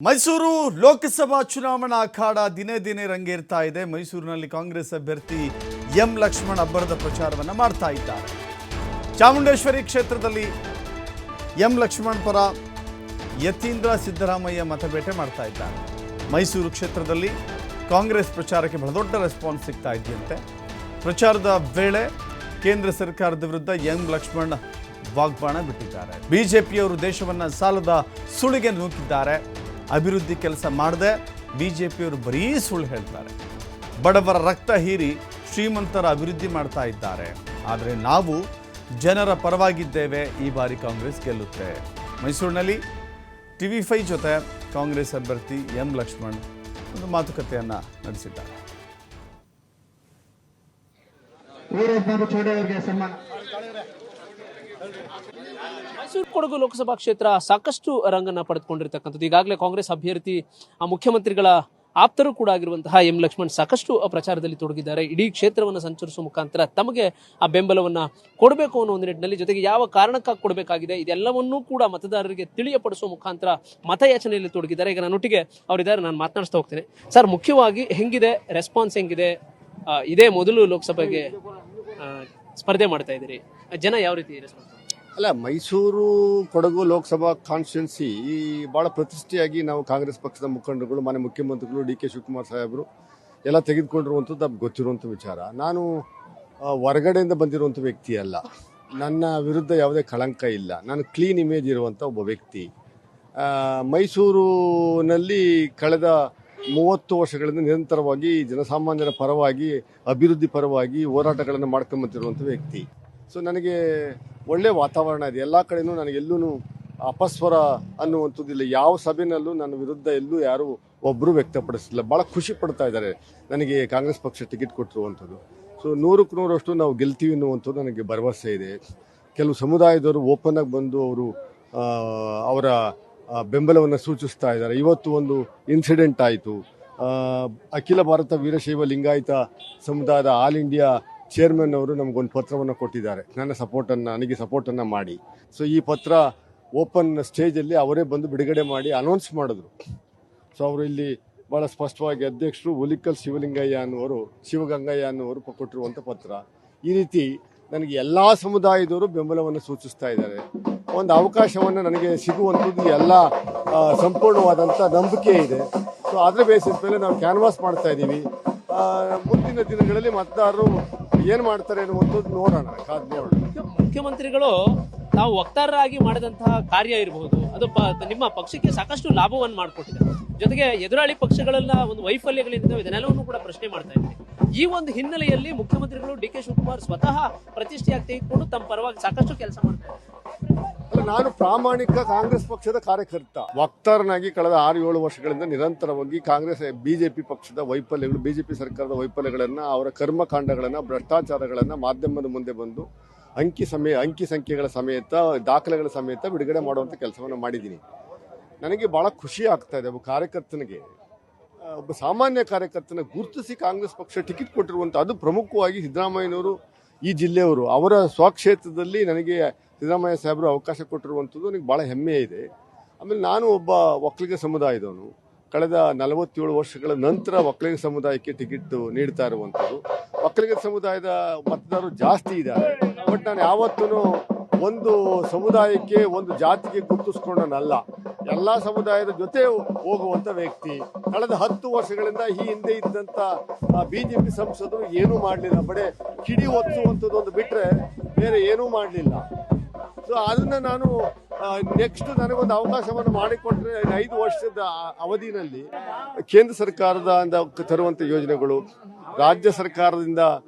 ಮೈಸೂರು ಲೋಕಸಭಾ ಚುನಾವಣಾ ಅಖಾಡ ದಿನೇ ದಿನೇ ರಂಗೇರ್ತಾ ಇದೆ. ಮೈಸೂರಿನಲ್ಲಿ ಕಾಂಗ್ರೆಸ್ ಅಭ್ಯರ್ಥಿ ಎಂ ಲಕ್ಷ್ಮಣ್ ಅಬ್ಬರದ ಪ್ರಚಾರವನ್ನು ಮಾಡ್ತಾ ಇದ್ದಾರೆ. ಚಾಮುಂಡೇಶ್ವರಿ ಕ್ಷೇತ್ರದಲ್ಲಿ ಎಂ ಲಕ್ಷ್ಮಣ್ ಪರ ಯತೀಂದ್ರ ಸಿದ್ದರಾಮಯ್ಯ ಮತಬೇಟೆ ಮಾಡ್ತಾ ಇದ್ದಾರೆ. ಮೈಸೂರು ಕ್ಷೇತ್ರದಲ್ಲಿ ಕಾಂಗ್ರೆಸ್ ಪ್ರಚಾರಕ್ಕೆ ಬಹಳ ದೊಡ್ಡ ರೆಸ್ಪಾನ್ಸ್ ಸಿಗ್ತಾ ಇದೆಯಂತೆ. ಪ್ರಚಾರದ ವೇಳೆ ಕೇಂದ್ರ ಸರ್ಕಾರದ ವಿರುದ್ಧ ಎಂ ಲಕ್ಷ್ಮಣ್ ವಾಗ್ಬಾಣ ಬಿಟ್ಟಿದ್ದಾರೆ. ಬಿಜೆಪಿಯವರು ದೇಶವನ್ನು ಸಾಲದ ಸುಳಿಗೆ ನೂಕಿದ್ದಾರೆ. ಅಭಿವೃದ್ಧಿ ಕೆಲಸ ಮಾಡದೆ ಬಿಜೆಪಿಯವರು ಬರೀ ಸುಳ್ಳು ಹೇಳ್ತಾರೆ. ಬಡವರ ರಕ್ತ ಹೀರಿ ಶ್ರೀಮಂತರ ಅಭಿವೃದ್ಧಿ ಮಾಡ್ತಾ ಇದ್ದಾರೆ. ಆದರೆ ನಾವು ಜನರ ಪರವಾಗಿದ್ದೇವೆ. ಈ ಬಾರಿ ಕಾಂಗ್ರೆಸ್ ಗೆಲ್ಲುತ್ತೆ. ಮೈಸೂರಿನಲ್ಲಿ TV5 ಜೊತೆ ಕಾಂಗ್ರೆಸ್ ಅಭ್ಯರ್ಥಿ ಎಂ ಲಕ್ಷ್ಮಣ್ ಒಂದು ಮಾತುಕತೆಯನ್ನು ನಡೆಸಿದ್ದಾರೆ. ಮೈಸೂರು ಕೊಡಗು ಲೋಕಸಭಾ ಕ್ಷೇತ್ರ ಸಾಕಷ್ಟು ರಂಗನ್ನ ಪಡೆದುಕೊಂಡಿರ್ತಕ್ಕಂಥದ್ದು. ಈಗಾಗಲೇ ಕಾಂಗ್ರೆಸ್ ಅಭ್ಯರ್ಥಿ ಮುಖ್ಯಮಂತ್ರಿಗಳ ಆಪ್ತರು ಕೂಡ ಆಗಿರುವಂತಹ ಎಂ ಲಕ್ಷ್ಮಣ್ ಸಾಕಷ್ಟು ಪ್ರಚಾರದಲ್ಲಿ ತೊಡಗಿದ್ದಾರೆ. ಇಡೀ ಕ್ಷೇತ್ರವನ್ನು ಸಂಚರಿಸುವ ಮುಖಾಂತರ ತಮಗೆ ಆ ಬೆಂಬಲವನ್ನ ಕೊಡಬೇಕು ಅನ್ನೋ ಒಂದು ನಿಟ್ಟಿನಲ್ಲಿ, ಜೊತೆಗೆ ಯಾವ ಕಾರಣಕ್ಕಾಗಿ ಕೊಡಬೇಕಾಗಿದೆ ಇದೆಲ್ಲವನ್ನೂ ಕೂಡ ಮತದಾರರಿಗೆ ತಿಳಿಯಪಡಿಸುವ ಮುಖಾಂತರ ಮತಯಾಚನೆಯಲ್ಲಿ ತೊಡಗಿದ್ದಾರೆ. ಈಗ ನನ್ನೊಟ್ಟಿಗೆ ಅವರಿದ್ದಾರೆ, ನಾನು ಮಾತನಾಡಿಸ್ತಾ ಹೋಗ್ತೇನೆ. ಸರ್, ಮುಖ್ಯವಾಗಿ ಹೆಂಗಿದೆ ರೆಸ್ಪಾನ್ಸ್, ಹೆಂಗಿದೆ? ಇದೇ ಮೊದಲು ಲೋಕಸಭೆಗೆ ಸ್ಪರ್ಧೆ ಮಾಡ್ತಾ ಇದ್ದೀರಿ, ಜನ ಯಾವ ರೀತಿ ರೆಸ್ಪಾನ್ಸ್? ಅಲ್ಲ, ಮೈಸೂರು ಕೊಡಗು ಲೋಕಸಭಾ ಕಾನ್ಸ್ಟಿಟ್ಯೂನ್ಸಿ ಭಾಳ ಪ್ರತಿಷ್ಠೆಯಾಗಿ ನಾವು ಕಾಂಗ್ರೆಸ್ ಪಕ್ಷದ ಮುಖಂಡರುಗಳು, ಮಾನ್ಯ ಮುಖ್ಯಮಂತ್ರಿಗಳು DK ಶಿವಕುಮಾರ್ ಸಾಹೇಬರು ಎಲ್ಲ ತೆಗೆದುಕೊಂಡಿರುವಂಥದ್ದು ನಮ್ಗೆ ಗೊತ್ತಿರುವಂಥ ವಿಚಾರ. ನಾನು ಹೊರಗಡೆಯಿಂದ ಬಂದಿರುವಂಥ ವ್ಯಕ್ತಿ ಅಲ್ಲ. ನನ್ನ ವಿರುದ್ಧ ಯಾವುದೇ ಕಳಂಕ ಇಲ್ಲ. ನಾನು ಕ್ಲೀನ್ ಇಮೇಜ್ ಇರುವಂಥ ಒಬ್ಬ ವ್ಯಕ್ತಿ. ಮೈಸೂರಿನಲ್ಲಿ ಕಳೆದ 30 ವರ್ಷಗಳಿಂದ ನಿರಂತರವಾಗಿ ಜನಸಾಮಾನ್ಯರ ಪರವಾಗಿ, ಅಭಿವೃದ್ಧಿ ಪರವಾಗಿ ಹೋರಾಟಗಳನ್ನು ಮಾಡ್ಕೊಂಬಂತಿರುವಂಥ ವ್ಯಕ್ತಿ. ಸೊ ನನಗೆ ಒಳ್ಳೆಯ ವಾತಾವರಣ ಇದೆ. ಎಲ್ಲ ಕಡೆಯೂ ನನಗೆಲ್ಲೂ ಅಪಸ್ವರ ಅನ್ನುವಂಥದ್ದಿಲ್ಲ. ಯಾವ ಸಭೆಯಲ್ಲೂ ನನ್ನ ವಿರುದ್ಧ ಎಲ್ಲೂ ಯಾರೂ ಒಬ್ಬರು ವ್ಯಕ್ತಪಡಿಸಿಲ್ಲ. ಭಾಳ ಖುಷಿ ಪಡ್ತಾ ಇದ್ದಾರೆ ನನಗೆ ಕಾಂಗ್ರೆಸ್ ಪಕ್ಷ ಟಿಕೆಟ್ ಕೊಟ್ಟಿರುವಂಥದ್ದು. ಸೊ 100ಕ್ಕೆ 100ರಷ್ಟು ನಾವು ಗೆಲ್ತೀವಿ ಅನ್ನುವಂಥದ್ದು ನನಗೆ ಭರವಸೆ ಇದೆ. ಕೆಲವು ಸಮುದಾಯದವರು ಓಪನ್ ಆಗಿ ಬಂದು ಅವರ ಬೆಂಬಲವನ್ನು ಸೂಚಿಸ್ತಾ ಇದ್ದಾರೆ. ಇವತ್ತು ಒಂದು ಇನ್ಸಿಡೆಂಟ್ ಆಯಿತು. ಅಖಿಲ ಭಾರತ ವೀರಶೈವ ಲಿಂಗಾಯತ ಸಮುದಾಯದ ಆಲ್ ಇಂಡಿಯಾ ಚೇರ್ಮನ್ ಅವರು ನಮಗೊಂದು ಪತ್ರವನ್ನು ಕೊಟ್ಟಿದ್ದಾರೆ, ನನಗೆ ಸಪೋರ್ಟನ್ನು ಮಾಡಿ. ಸೊ ಈ ಪತ್ರ ಓಪನ್ ಸ್ಟೇಜಲ್ಲಿ ಅವರೇ ಬಂದು ಬಿಡುಗಡೆ ಮಾಡಿ ಅನೌನ್ಸ್ ಮಾಡಿದ್ರು. ಸೊ ಅವರು ಇಲ್ಲಿ ಭಾಳ ಸ್ಪಷ್ಟವಾಗಿ ಅಧ್ಯಕ್ಷರು ಹುಲಿಕಲ್ ಶಿವಗಂಗಯ್ಯ ಅನ್ನುವರು ಕೊಟ್ಟಿರುವಂಥ ಪತ್ರ. ಈ ರೀತಿ ನನಗೆ ಎಲ್ಲ ಸಮುದಾಯದವರು ಬೆಂಬಲವನ್ನು ಸೂಚಿಸ್ತಾ ಇದ್ದಾರೆ. ಒಂದು ಅವಕಾಶವನ್ನು ನನಗೆ ಸಿಗುವಂಥದ್ದು ಎಲ್ಲ ಸಂಪೂರ್ಣವಾದಂಥ ನಂಬಿಕೆ ಇದೆ. ಸೊ ಅದರ ಬೇಸಿಸ್ ಮೇಲೆ ನಾವು ಕ್ಯಾನ್ವಾಸ್ ಮಾಡ್ತಾ ಇದ್ದೀವಿ. ಮುಂದಿನ ದಿನಗಳಲ್ಲಿ ಮತದಾರರು ಏನು ಮಾಡ್ತಾರೆ ಅನ್ನುವಂಥದ್ದು ನೋಡೋಣ, ಕಾದು ನೋಡೋಣ. ಮುಖ್ಯಮಂತ್ರಿಗಳು ತಾವು ವಕ್ತಾರರಾಗಿ ಮಾಡಿದಂತಹ ಕಾರ್ಯ ಇರಬಹುದು, ಅದು ನಿಮ್ಮ ಪಕ್ಷಕ್ಕೆ ಸಾಕಷ್ಟು ಲಾಭವನ್ನು ಮಾಡಿಕೊಟ್ಟಿದೆ. ಜೊತೆಗೆ ಎದುರಾಳಿ ಪಕ್ಷಗಳೆಲ್ಲ ಒಂದು ವೈಫಲ್ಯಗಳಿಂದ ಇದನ್ನೆಲ್ಲವನ್ನು ಕೂಡ ಪ್ರಶ್ನೆ ಮಾಡ್ತಾ ಇದ್ದಾರೆ. ಈ ಒಂದು ಹಿನ್ನೆಲೆಯಲ್ಲಿ ಮುಖ್ಯಮಂತ್ರಿಗಳು DK ಶಿವಕುಮಾರ್ ಸ್ವತಃ ಪ್ರತಿಷ್ಠೆಯಾಗಿ ತೆಗೆದುಕೊಂಡು ತಮ್ಮ ಪರವಾಗಿ ಸಾಕಷ್ಟು ಕೆಲಸ ಮಾಡ್ತಾರೆ. ನಾನು ಪ್ರಾಮಾಣಿಕ ಕಾಂಗ್ರೆಸ್ ಪಕ್ಷದ ಕಾರ್ಯಕರ್ತ, ವಕ್ತಾರನಾಗಿ ಕಳೆದ 6-7 ವರ್ಷಗಳಿಂದ ನಿರಂತರವಾಗಿ ಕಾಂಗ್ರೆಸ್ ಬಿಜೆಪಿ ಪಕ್ಷದ ವೈಫಲ್ಯಗಳು, ಬಿಜೆಪಿ ಸರ್ಕಾರದ ವೈಫಲ್ಯಗಳನ್ನು, ಅವರ ಕರ್ಮಕಾಂಡಗಳನ್ನು, ಭ್ರಷ್ಟಾಚಾರಗಳನ್ನು ಮಾಧ್ಯಮದ ಮುಂದೆ ಬಂದು ಅಂಕಿ ಸಂಖ್ಯೆಗಳ ಸಮೇತ, ದಾಖಲೆಗಳ ಸಮೇತ ಬಿಡುಗಡೆ ಮಾಡುವಂಥ ಕೆಲಸವನ್ನು ಮಾಡಿದ್ದೀನಿ. ನನಗೆ ಭಾಳ ಖುಷಿ ಆಗ್ತಾ ಇದೆ. ಒಬ್ಬ ಕಾರ್ಯಕರ್ತನಿಗೆ, ಒಬ್ಬ ಸಾಮಾನ್ಯ ಕಾರ್ಯಕರ್ತನ ಗುರುತಿಸಿ ಕಾಂಗ್ರೆಸ್ ಪಕ್ಷ ಟಿಕೆಟ್ ಕೊಟ್ಟಿರುವಂಥ, ಅದು ಪ್ರಮುಖವಾಗಿ ಸಿದ್ದರಾಮಯ್ಯನವರು, ಈ ಜಿಲ್ಲೆಯವರು, ಅವರ ಸ್ವಕ್ಷೇತ್ರದಲ್ಲಿ ನನಗೆ ಸಿದ್ದರಾಮಯ್ಯ ಸಾಹೇಬರು ಅವಕಾಶ ಕೊಟ್ಟಿರುವಂಥದ್ದು ನನಗೆ ಭಾಳ ಹೆಮ್ಮೆ ಇದೆ. ಆಮೇಲೆ ನಾನು ಒಬ್ಬ ಒಕ್ಕಲಿಗ ಸಮುದಾಯದವನು. ಕಳೆದ 47 ವರ್ಷಗಳ ನಂತರ ಒಕ್ಕಲಿಗ ಸಮುದಾಯಕ್ಕೆ ಟಿಕೆಟ್ ನೀಡ್ತಾ ಇರುವಂಥದ್ದು. ಒಕ್ಕಲಿಗ ಸಮುದಾಯದ ಮತದಾರರು ಜಾಸ್ತಿ ಇದ್ದಾರೆ. ಬಟ್ ನಾನು ಯಾವತ್ತೂ ಒಂದು ಸಮುದಾಯಕ್ಕೆ, ಒಂದು ಜಾತಿಗೆ ಗುರುತಿಸ್ಕೊಂಡನಲ್ಲ. ಎಲ್ಲ ಸಮುದಾಯದ ಜೊತೆ ಹೋಗುವಂಥ ವ್ಯಕ್ತಿ. ಕಳೆದ 10 ವರ್ಷಗಳಿಂದ ಈ ಹಿಂದೆ ಇದ್ದಂಥ ಬಿಜೆಪಿ ಸಂಸದರು ಏನೂ ಮಾಡಲಿಲ್ಲ. ಬಡೇ ಕಿಡಿ ಒತ್ತಿಸುವಂಥದ್ದು ಒಂದು ಬಿಟ್ಟರೆ ಬೇರೆ ಏನೂ ಮಾಡಲಿಲ್ಲ. ಸೊ ಅದನ್ನು ನಾನು ನೆಕ್ಸ್ಟ್ ನನಗೊಂದು ಅವಕಾಶವನ್ನು ಮಾಡಿಕೊಟ್ರೆ 5 ವರ್ಷದ ಅವಧಿನಲ್ಲಿ ಕೇಂದ್ರ ಸರ್ಕಾರದಿಂದ ತರುವಂಥ ಯೋಜನೆಗಳು, ರಾಜ್ಯ ಸರ್ಕಾರದಿಂದ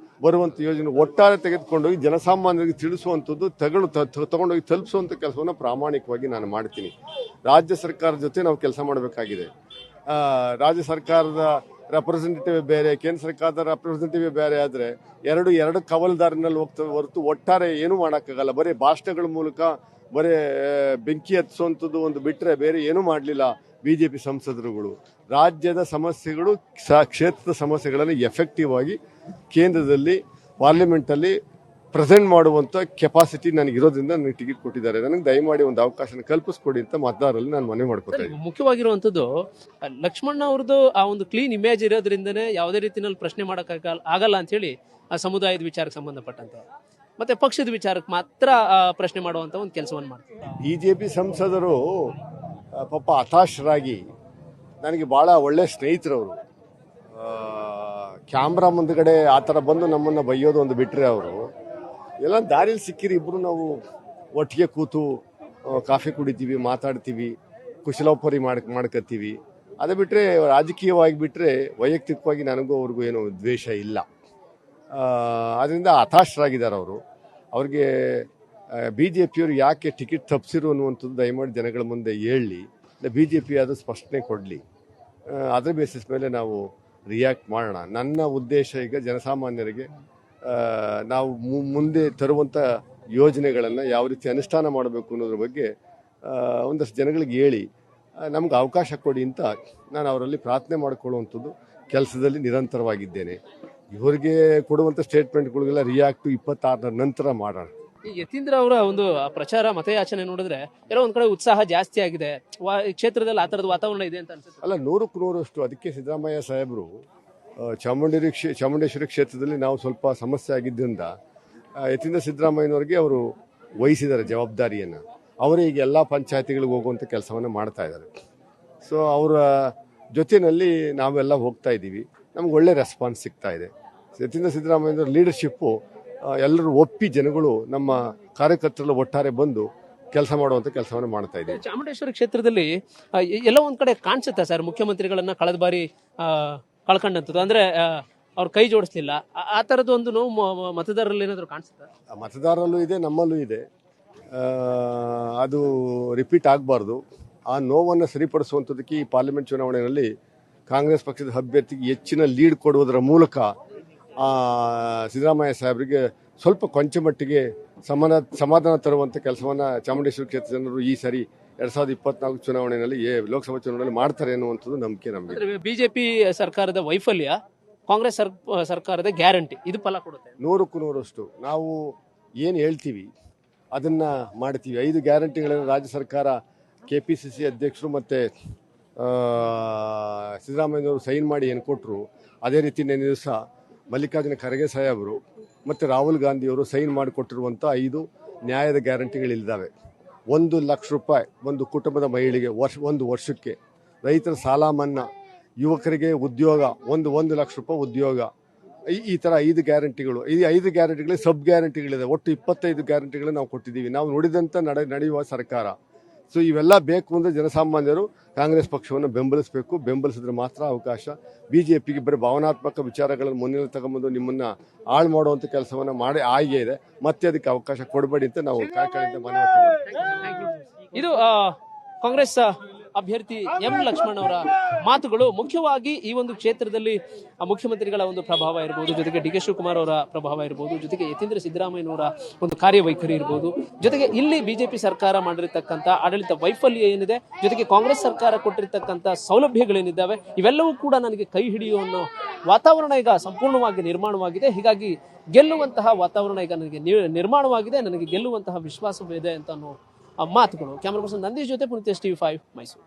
ಬರುವಂಥ ಯೋಜನೆ ಒಟ್ಟಾರೆ ತೆಗೆದುಕೊಂಡೋಗಿ ಜನಸಾಮಾನ್ಯರಿಗೆ ತಿಳಿಸುವಂಥದ್ದು, ತಗೊಂಡೋಗಿ ತಲುಪಿಸುವಂಥ ಕೆಲಸವನ್ನು ಪ್ರಾಮಾಣಿಕವಾಗಿ ನಾನು ಮಾಡ್ತೀನಿ. ರಾಜ್ಯ ಸರ್ಕಾರದ ಜೊತೆ ನಾವು ಕೆಲಸ ಮಾಡಬೇಕಾಗಿದೆ. ರಾಜ್ಯ ಸರ್ಕಾರದ ರೆಪ್ರೆಸೆಂಟೇಟಿವ್ ಬೇರೆ, ಕೇಂದ್ರ ಸರ್ಕಾರದ ರೆಪ್ರೆಸೆಂಟೇಟಿವ್ ಬೇರೆ ಆದರೆ ಎರಡು ಕವಲ್ದಾರಿನಲ್ಲಿ ಹೋಗ್ತವೆ ಹೊರತು ಒಟ್ಟಾರೆ ಏನೂ ಮಾಡೋಕ್ಕಾಗಲ್ಲ. ಬರೀ ಭಾಷಣಗಳ ಮೂಲಕ ಬರೀ ಬೆಂಕಿ ಹತ್ತಿಸುವಂಥದ್ದು ಒಂದು ಬಿಟ್ಟರೆ ಬೇರೆ ಏನೂ ಮಾಡಲಿಲ್ಲ ಬಿಜೆಪಿ ಸಂಸದರುಗಳು. ರಾಜ್ಯದ ಸಮಸ್ಯೆಗಳು, ಕ್ಷೇತ್ರದ ಸಮಸ್ಯೆಗಳನ್ನು ಎಫೆಕ್ಟಿವ್ ಆಗಿ ಕೇಂದ್ರದಲ್ಲಿ, ಪಾರ್ಲಿಮೆಂಟಲ್ಲಿ ಪ್ರೆಸೆಂಟ್ ಮಾಡುವಂಥ ಕೆಪಾಸಿಟಿ ನನಗಿರೋದ್ರಿಂದ ನನಗೆ ಟಿಕೆಟ್ ಕೊಟ್ಟಿದ್ದಾರೆ. ನನಗೆ ದಯಮಾಡಿ ಒಂದು ಅವಕಾಶನ ಕಲ್ಪಿಸ್ಕೊಡಿ ಅಂತ ಮತದಾರರಲ್ಲಿ ನಾನು ಮನವಿ ಮಾಡ್ಕೊತಾ ಇದ್ದೀನಿ. ಮುಖ್ಯವಾಗಿರುವಂತದ್ದು ಲಕ್ಷ್ಮಣ್ಣ ಅವ್ರದ್ದು ಆ ಒಂದು ಕ್ಲೀನ್ ಇಮೇಜ್ ಇರೋದ್ರಿಂದನೇ ಯಾವುದೇ ರೀತಿಯಲ್ಲಿ ಪ್ರಶ್ನೆ ಮಾಡಕ್ ಆಗಲ್ಲ ಅಂತ ಹೇಳಿ ಆ ಸಮುದಾಯದ ವಿಚಾರಕ್ಕೆ ಸಂಬಂಧಪಟ್ಟಂತೆ ಮತ್ತೆ ಪಕ್ಷದ ವಿಚಾರಕ್ಕೆ ಮಾತ್ರ ಪ್ರಶ್ನೆ ಮಾಡುವಂತ ಒಂದು ಕೆಲಸವನ್ನು ಮಾಡ್ತಾರೆ. ಬಿಜೆಪಿ ಸಂಸದರು ಪಾಪ ಹತಾಶರಾಗಿ, ನನಗೆ ಭಾಳ ಒಳ್ಳೆ ಸ್ನೇಹಿತರವರು, ಕ್ಯಾಮ್ರಾ ಮುಂದ್ಗಡೆ ಆ ಥರ ಬಂದು ನಮ್ಮನ್ನು ಬೈಯೋದು ಒಂದು ಬಿಟ್ಟರೆ ಅವರು ಎಲ್ಲ ದಾರಿಯಲ್ಲಿ ಸಿಕ್ಕಿರಿ. ಇಬ್ಬರು ನಾವು ಒಟ್ಟಿಗೆ ಕೂತು ಕಾಫಿ ಕುಡಿತೀವಿ, ಮಾತಾಡ್ತೀವಿ, ಕುಶಲೋಪರಿ ಮಾಡ್ಕೊತೀವಿ. ಅದು ಬಿಟ್ಟರೆ ರಾಜಕೀಯವಾಗಿ ಬಿಟ್ಟರೆ ವೈಯಕ್ತಿಕವಾಗಿ ನನಗೂ ಅವ್ರಿಗೂ ಏನೋ ದ್ವೇಷ ಇಲ್ಲ. ಅದರಿಂದ ಹತಾಶರಾಗಿದ್ದಾರೆ ಅವರು. ಅವ್ರಿಗೆ ಬಿ ಜೆ ಪಿಯವರು ಯಾಕೆ ಟಿಕೆಟ್ ತಪ್ಪಿಸಿರು ಅನ್ನುವಂಥದ್ದು ದಯಮಾಡಿ ಜನಗಳ ಮುಂದೆ ಹೇಳಿ, ಬಿ ಜೆ ಪಿ ಅದು ಸ್ಪಷ್ಟನೆ ಕೊಡಲಿ. ಅದರ ಬೇಸಿಸ್ ಮೇಲೆ ನಾವು ರಿಯಾಕ್ಟ್ ಮಾಡೋಣ. ನನ್ನ ಉದ್ದೇಶ ಈಗ ಜನಸಾಮಾನ್ಯರಿಗೆ ನಾವು ಮುಂದೆ ತರುವಂಥ ಯೋಜನೆಗಳನ್ನು ಯಾವ ರೀತಿ ಅನುಷ್ಠಾನ ಮಾಡಬೇಕು ಅನ್ನೋದ್ರ ಬಗ್ಗೆ ಒಂದಷ್ಟು ಜನಗಳಿಗೆ ಹೇಳಿ ನಮ್ಗೆ ಅವಕಾಶ ಕೊಡಿ ಅಂತ ನಾನು ಅವರಲ್ಲಿ ಪ್ರಾರ್ಥನೆ ಮಾಡಿಕೊಳ್ಳುವಂಥದ್ದು ಕೆಲಸದಲ್ಲಿ ನಿರಂತರವಾಗಿದ್ದೇನೆ. ಇವರಿಗೆ ಕೊಡುವಂಥ ಸ್ಟೇಟ್ಮೆಂಟ್ಗಳಿಗೆಲ್ಲ ರಿಯಾಕ್ಟು 26ರ ನಂತರ ಮಾಡೋಣ. ಈ ಯತೀಂದ್ರ ಅವರ ಒಂದು ಪ್ರಚಾರ ಮತಯಾಚನೆ ನೋಡಿದ್ರೆ ಎಲ್ಲೋ ಒಂದ್ ಕಡೆ ಉತ್ಸಾಹ ಜಾಸ್ತಿ ಆಗಿದೆ, ಕ್ಷೇತ್ರದಲ್ಲಿ ಆ ತರದ ವಾತಾವರಣ ಇದೆ ಅಂತ ಅನ್ಸುತ್ತೆ. ಅಲ್ಲ, 100ಕ್ಕೆ 100ರಷ್ಟು. ಅದಕ್ಕೆ ಸಿದ್ದರಾಮಯ್ಯ ಸಾಹೇಬರು ಚಾಮುಂಡೇಶ್ವರಿ ಕ್ಷೇತ್ರದಲ್ಲಿ ನಾವು ಸ್ವಲ್ಪ ಸಮಸ್ಯೆ ಆಗಿದ್ದರಿಂದ ಯತೀಂದ್ರ ಸಿದ್ದರಾಮಯ್ಯನವ್ರಿಗೆ ಅವರು ವಹಿಸಿದ್ದಾರೆ ಜವಾಬ್ದಾರಿಯನ್ನು. ಅವರೇ ಈಗ ಎಲ್ಲ ಪಂಚಾಯತಿಗಳಿಗೆ ಹೋಗುವಂಥ ಕೆಲಸವನ್ನು ಮಾಡ್ತಾ ಇದ್ದಾರೆ. ಸೊ ಅವರ ಜೊತೆಯಲ್ಲಿ ನಾವೆಲ್ಲ ಹೋಗ್ತಾ ಇದ್ದೀವಿ. ನಮ್ಗೆ ಒಳ್ಳೆ ರೆಸ್ಪಾನ್ಸ್ ಸಿಗ್ತಾ ಇದೆ. ಯತೀಂದ್ರ ಸಿದ್ದರಾಮಯ್ಯನವರ ಲೀಡರ್ಶಿಪ್ಪು ಎಲ್ಲರೂ ಒಪ್ಪಿ ಜನಗಳು ನಮ್ಮ ಕಾರ್ಯಕರ್ತರೆಲ್ಲ ಒಟ್ಟಾರೆ ಬಂದು ಕೆಲಸ ಮಾಡುವಂಥ ಕೆಲಸವನ್ನು ಮಾಡ್ತಾ ಇದ್ದೀವಿ. ಚಾಮುಂಡೇಶ್ವರಿ ಕ್ಷೇತ್ರದಲ್ಲಿ ಎಲ್ಲ ಒಂದ್ ಕಡೆ ಕಾಣಿಸುತ್ತೆ ಸರ್, ಮುಖ್ಯಮಂತ್ರಿಗಳನ್ನ ಕಳೆದ ಬಾರಿ ಕಳ್ಕೊಂಡಂಥದ್ದು, ಅಂದ್ರೆ ಅವ್ರ ಕೈ ಜೋಡಿಸ್ಲಿಲ್ಲ, ಆ ತರದ್ದು ಒಂದು ನೋವು ಮತದಾರರಲ್ಲಿ ಏನಾದ್ರು ಕಾಣಿಸುತ್ತೆ? ಮತದಾರರಲ್ಲೂ ಇದೆ, ನಮ್ಮಲ್ಲೂ ಇದೆ. ಅದು ರಿಪೀಟ್ ಆಗಬಾರ್ದು. ಆ ನೋವನ್ನು ಸರಿಪಡಿಸುವಂಥದ್ದಕ್ಕೆ ಈ ಪಾರ್ಲಿಮೆಂಟ್ ಚುನಾವಣೆಯಲ್ಲಿ ಕಾಂಗ್ರೆಸ್ ಪಕ್ಷದ ಅಭ್ಯರ್ಥಿಗೆ ಹೆಚ್ಚಿನ ಲೀಡ್ ಕೊಡುವುದರ ಮೂಲಕ ಸಿದ್ದರಾಮಯ್ಯ ಸಾಹೇಬರಿಗೆ ಸ್ವಲ್ಪ ಕೊಂಚ ಮಟ್ಟಿಗೆ ಸಮಾಧಾನ ತರುವಂಥ ಕೆಲಸವನ್ನು ಚಾಮುಂಡೇಶ್ವರಿ ಕ್ಷೇತ್ರ ಜನರು ಈ ಸರಿ 2024 ಚುನಾವಣೆಯಲ್ಲಿ ಲೋಕಸಭಾ ಚುನಾವಣೆಯಲ್ಲಿ ಮಾಡ್ತಾರೆ ಅನ್ನುವಂಥದ್ದು ನಂಬಿಕೆ ನಮಗೆ. ಬಿಜೆಪಿ ಸರ್ಕಾರದ ವೈಫಲ್ಯ ಕಾಂಗ್ರೆಸ್ ಸರ್ಕಾರದ ಗ್ಯಾರಂಟಿ ಇದು ಫಲ ಕೊಡುತ್ತೆ. 100ಕ್ಕೆ 100ರಷ್ಟು ನಾವು ಏನು ಹೇಳ್ತೀವಿ ಅದನ್ನು ಮಾಡ್ತೀವಿ. 5 ಗ್ಯಾರಂಟಿಗಳನ್ನು ರಾಜ್ಯ ಸರ್ಕಾರ KPCC ಅಧ್ಯಕ್ಷರು ಮತ್ತು ಸಿದ್ದರಾಮಯ್ಯನವರು ಸೈನ್ ಮಾಡಿ ಏನು ಕೊಟ್ಟರು, ಅದೇ ರೀತಿ ನೆನೆ ದಿವಸ ಮಲ್ಲಿಕಾರ್ಜುನ ಖರ್ಗೆ ಸಾಹೇಬರು ಮತ್ತು ರಾಹುಲ್ ಗಾಂಧಿಯವರು ಸೈನ್ ಮಾಡಿಕೊಟ್ಟಿರುವಂಥ 5 ನ್ಯಾಯದ ಗ್ಯಾರಂಟಿಗಳಿದ್ದಾವೆ. 1 ಲಕ್ಷ ರೂಪಾಯಿ ಒಂದು ಕುಟುಂಬದ ಮಹಿಳೆಗೆ ಒಂದು ವರ್ಷಕ್ಕೆ, ರೈತರ ಸಾಲ ಮನ್ನಾ, ಯುವಕರಿಗೆ ಉದ್ಯೋಗ, 1 ಲಕ್ಷ ರೂಪಾಯಿ ಉದ್ಯೋಗ, ಈ ಥರ 5 ಗ್ಯಾರಂಟಿಗಳು. ಈ 5 ಗ್ಯಾರಂಟಿಗಳಿಗೆ ಸಬ್ ಗ್ಯಾರಂಟಿಗಳಿದೆ. ಒಟ್ಟು 25 ಗ್ಯಾರಂಟಿಗಳನ್ನು ನಾವು ಕೊಟ್ಟಿದ್ದೀವಿ. ನಾವು ನುಡಿದಂಥ ನಡೆಯುವ ಸರ್ಕಾರ. ಸೊ ಇವೆಲ್ಲ ಬೇಕು ಅಂದರೆ ಜನಸಾಮಾನ್ಯರು ಕಾಂಗ್ರೆಸ್ ಪಕ್ಷವನ್ನು ಬೆಂಬಲಿಸಬೇಕು. ಬೆಂಬಲಿಸಿದ್ರೆ ಮಾತ್ರ ಅವಕಾಶ. BJPಗೆ ಬರೀ ಭಾವನಾತ್ಮಕ ವಿಚಾರಗಳನ್ನು ಮುನ್ನೆಲೆ ತಗೊಂಬಂದು ನಿಮ್ಮನ್ನು ಹಾಳು ಮಾಡುವಂಥ ಕೆಲಸವನ್ನು ಮಾಡಿ ಇದೆ. ಮತ್ತೆ ಅದಕ್ಕೆ ಅವಕಾಶ ಕೊಡಬೇಡಿ ಅಂತ ನಾವು ಕಾರ್ಯಕರ್ತೆಯಿಂದ ಮನವಿ ಮಾಡ್ತೀವಿ. ಇದು ಕಾಂಗ್ರೆಸ್ ಅಭ್ಯರ್ಥಿ ಎಂ ಲಕ್ಷ್ಮಣ್ ಅವರ ಮಾತುಗಳು. ಮುಖ್ಯವಾಗಿ ಈ ಒಂದು ಕ್ಷೇತ್ರದಲ್ಲಿ ಮುಖ್ಯಮಂತ್ರಿಗಳ ಒಂದು ಪ್ರಭಾವ ಇರಬಹುದು, ಜೊತೆಗೆ DK ಶಿವಕುಮಾರ್ ಅವರ ಪ್ರಭಾವ ಇರಬಹುದು, ಜೊತೆಗೆ ಯತೀಂದ್ರ ಸಿದ್ದರಾಮಯ್ಯನವರ ಒಂದು ಕಾರ್ಯವೈಖರಿ ಇರಬಹುದು, ಜೊತೆಗೆ ಇಲ್ಲಿ ಬಿಜೆಪಿ ಸರ್ಕಾರ ಮಾಡಿರ್ತಕ್ಕಂಥ ಆಡಳಿತ ವೈಫಲ್ಯ ಏನಿದೆ, ಜೊತೆಗೆ ಕಾಂಗ್ರೆಸ್ ಸರ್ಕಾರ ಕೊಟ್ಟಿರ್ತಕ್ಕಂಥ ಸೌಲಭ್ಯಗಳೇನಿದ್ದಾವೆ, ಇವೆಲ್ಲವೂ ಕೂಡ ನನಗೆ ಕೈ ಹಿಡಿಯುವ ಅನ್ನೋ ವಾತಾವರಣ ಈಗ ಸಂಪೂರ್ಣವಾಗಿ ನಿರ್ಮಾಣವಾಗಿದೆ. ಹೀಗಾಗಿ ಗೆಲ್ಲುವಂತಹ ವಾತಾವರಣ ಈಗ ನನಗೆ ನಿರ್ಮಾಣವಾಗಿದೆ, ನನಗೆ ಗೆಲ್ಲುವಂತಹ ವಿಶ್ವಾಸವಿದೆ ಅಂತ ಅನ್ನೋ ಮಾತುಗಳು. ಕ್ಯಾಮರಾ ಪರ್ಸನ್ ನಂದೀಶ್ ಜೊತೆ ಪುನೀತ್, TV5 ಮೈಸೂರು.